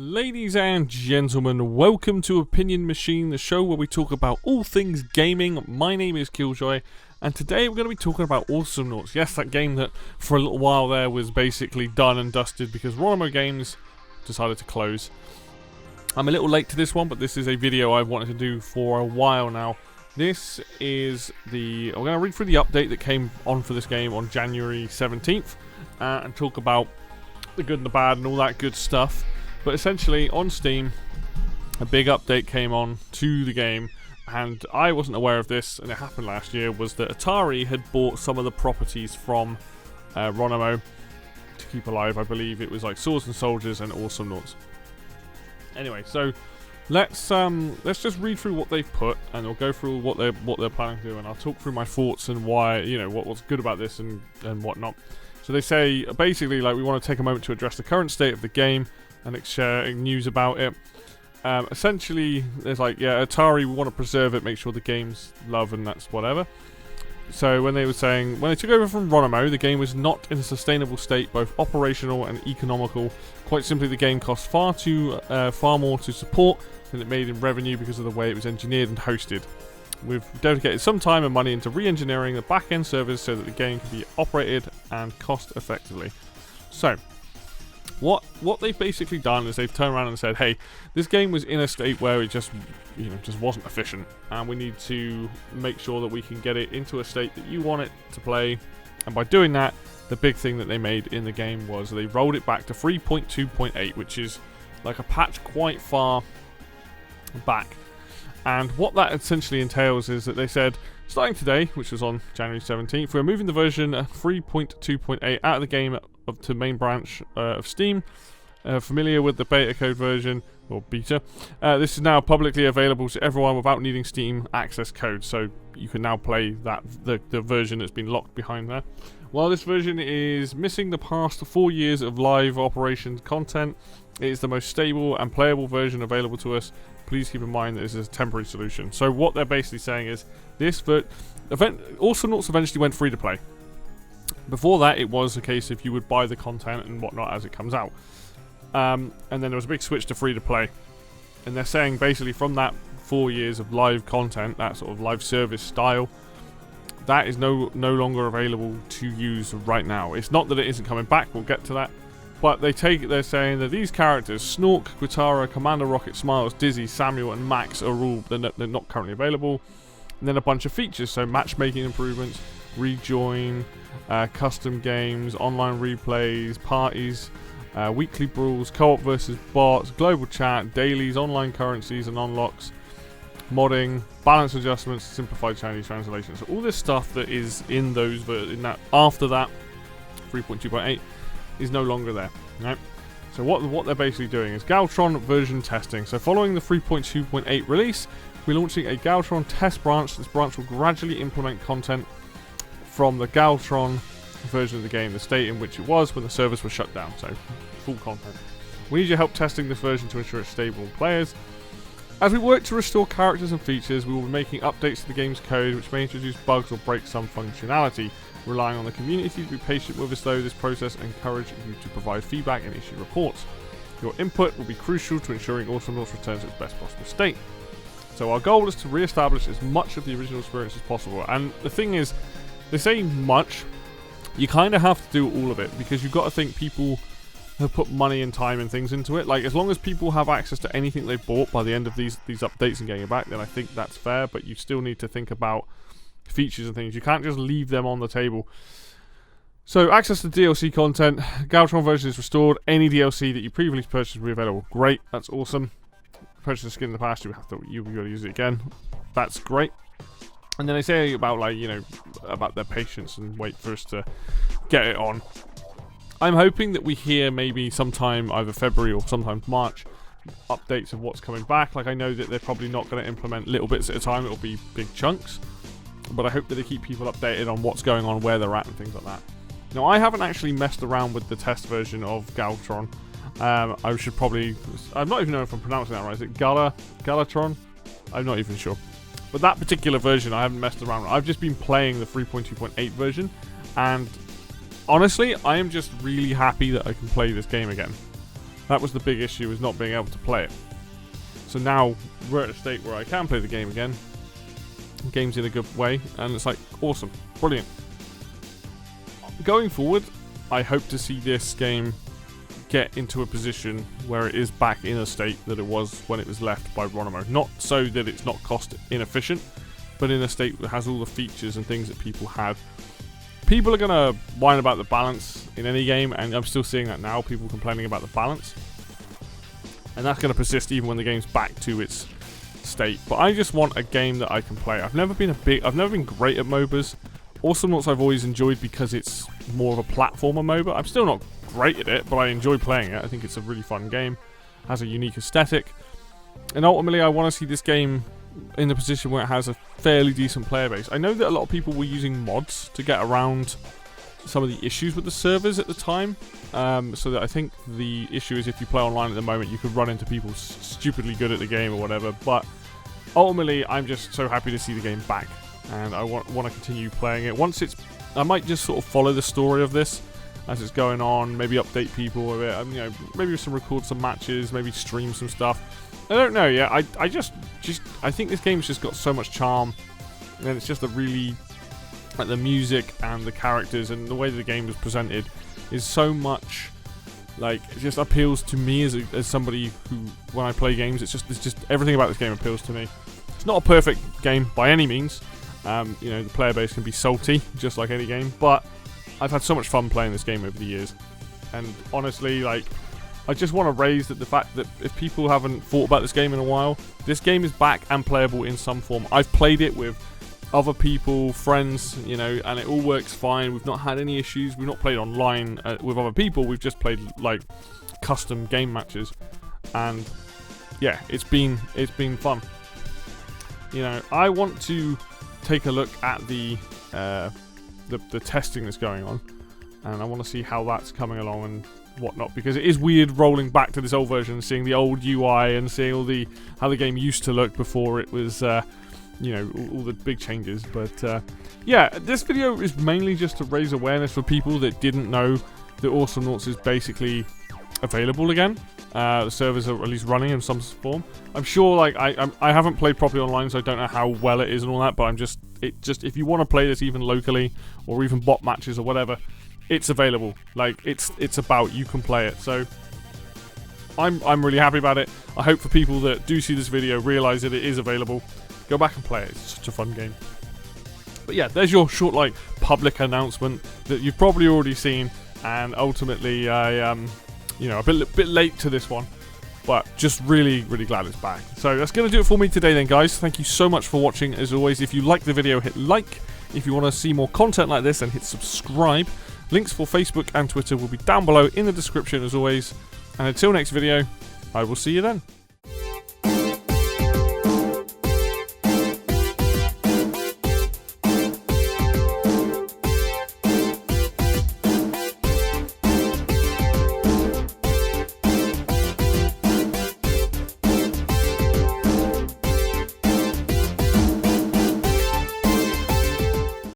Ladies and gentlemen, welcome to Opinion Machine, the show where we talk about all things gaming. My name is Killjoy, and today we're going to be talking about Awesomenauts. Yes, that game that for a little while there was basically done and dusted because Ronimo Games decided to close. I'm a little late to this one, but this is a video I've wanted to do for a while now. This is I'm going to read through the update that came on for this game on January 17th and talk about the good and the bad and all that good stuff. But essentially, on Steam, a big update came on to the game, and I wasn't aware of this, and it happened last year, was that Atari had bought some of the properties from Ronimo to keep alive. I believe it was like Swords and Soldiers and Awesomenauts. Anyway, so let's just read through what they've put, and we'll go through what they're planning to do, and I'll talk through my thoughts and why, what's good about this and whatnot. So they say, basically, like, we want to take a moment to address the current state of the game and share news about it. Essentially, there's like, Atari, we want to preserve it, make sure the game's love, and that's whatever. So when they took over from Ronimo, the game was not in a sustainable state, both operational and economical. Quite simply, the game cost far more to support than it made in revenue because of the way it was engineered and hosted. We've dedicated some time and money into re-engineering the back-end servers so that the game can be operated and cost effectively. So, what they've basically done is they've turned around and said, hey, this game was in a state where it just wasn't efficient, and we need to make sure that we can get it into a state that you want it to play. And by doing that, the big thing that they made in the game was they rolled it back to 3.2.8, which is like a patch quite far back. And what that essentially entails is that they said, starting today, which was on January 17th, we're moving the version 3.2.8 out of the game to main branch of Steam. Familiar with the beta code version, or beta, this is now publicly available to everyone without needing Steam access code, so you can now play the version that's been locked behind there. While this version is missing the past 4 years of live operations content, it is the most stable and playable version available to us. Please keep in mind that this is a temporary solution. So what they're basically saying is, Awesomenauts eventually went free to play. Before that, it was a case if you would buy the content and whatnot as it comes out. And then there was a big switch to free to play. And they're saying basically from that 4 years of live content, that sort of live service style, that is no longer available to use right now. It's not that it isn't coming back, we'll get to that. But they're saying that these characters, Snork, Guitara, Commander Rocket, Smiles, Dizzy, Samuel, and Max are all, they're not currently available. And then a bunch of features, so matchmaking improvements, rejoin, custom games, online replays, parties, weekly brawls, co-op versus bots, global chat, dailies, online currencies and unlocks, modding, balance adjustments, simplified Chinese translations. So all this stuff that is in that after that 3.2.8 is no longer there. Right? So what they're basically doing is Galtron version testing. So following the 3.2.8 release, we're launching a Galtron test branch. This branch will gradually implement content from the Galtron version of the game, the state in which it was when the servers were shut down, so full content. We need your help testing this version to ensure it's stable in players. As we work to restore characters and features, we will be making updates to the game's code which may introduce bugs or break some functionality. Relying on the community to be patient with us though this process and encourage you to provide feedback and issue reports. Your input will be crucial to ensuring Awesomenauts returns to its best possible state. So our goal is to re-establish as much of the original experience as possible. And the thing is, they say much, you kind of have to do all of it, because you've got to think people have put money and time and things into it. Like, as long as people have access to anything they've bought by the end of these updates and getting it back, then I think that's fair, but you still need to think about features and things. You can't just leave them on the table. So, access to DLC content, Galtron version is restored. Any DLC that you previously purchased will be available. Great, that's awesome. Purchased a skin in the past, you gotta use it again. That's great. And then they say about about their patience and wait for us to get it on. I'm hoping that we hear maybe sometime either February or sometime March updates of what's coming back. Like, I know that they're probably not going to implement little bits at a time. It'll be big chunks. But I hope that they keep people updated on what's going on, where they're at, and things like that. Now, I haven't actually messed around with the test version of Galtron. I should probably... I'm not even know if I'm pronouncing that right. Is it Galatron? I'm not even sure. But that particular version, I haven't messed around with. I've just been playing the 3.2.8 version. And honestly, I am just really happy that I can play this game again. That was the big issue, is not being able to play it. So now we're at a state where I can play the game again. The game's in a good way, and it's like, awesome, brilliant. Going forward, I hope to see this game get into a position where it is back in a state that it was when it was left by Ronimo. Not so that it's not cost inefficient, but in a state that has all the features and things that people had. People are going to whine about the balance in any game, and I'm still seeing that now, people complaining about the balance. And that's going to persist even when the game's back to its state. But I just want a game that I can play. I've never been great at MOBAs. Awesomenauts I've always enjoyed because it's more of a platformer MOBA. I'm still not great at it, but I enjoy playing it. I think it's a really fun game. Has a unique aesthetic. And ultimately, I want to see this game in the position where it has a fairly decent player base. I know that a lot of people were using mods to get around some of the issues with the servers at the time. So that I think the issue is if you play online at the moment, you could run into people stupidly good at the game or whatever. But ultimately, I'm just so happy to see the game back. And I want to continue playing it. Once it's... I might just sort of follow the story of this as it's going on. Maybe update people a bit. You know, maybe record some matches. Maybe stream some stuff. I don't know yet. I think this game's just got so much charm. And it's just a really... like the music and the characters and the way the game is presented is so much... like, it just appeals to me as somebody who, when I play games, it's just everything about this game appeals to me. It's not a perfect game by any means. You know, the player base can be salty, just like any game, but I've had so much fun playing this game over the years. And honestly, like, I just want to raise the fact that if people haven't thought about this game in a while, this game is back and playable in some form. I've played it with other people, friends, you know, and it all works fine. We've not had any issues. We've not played online with other people. We've just played, like, custom game matches. And, yeah, it's been fun. You know, I want to take a look at the testing that's going on, and I want to see how that's coming along and whatnot, because it is weird rolling back to this old version, seeing the old UI and seeing all how the game used to look before it was, you know, all the big changes. But yeah, this video is mainly just to raise awareness for people that didn't know that Awesomenauts is basically available again. The servers are at least running in some form. I'm sure, like, I haven't played properly online, so I don't know how well it is and all that, but if you want to play this even locally or even bot matches or whatever, it's available. Like, it's about, you can play it. So I'm really happy about it. I hope for people that do see this video realize that it is available. Go back and play it. It's such a fun game. But yeah, there's your short, like, public announcement that you've probably already seen, and ultimately you know, a bit late to this one, but just really, really glad it's back. So that's going to do it for me today then, guys. Thank you so much for watching. As always, if you like the video, hit like. If you want to see more content like this, then hit subscribe. Links for Facebook and Twitter will be down below in the description, as always. And until next video, I will see you then.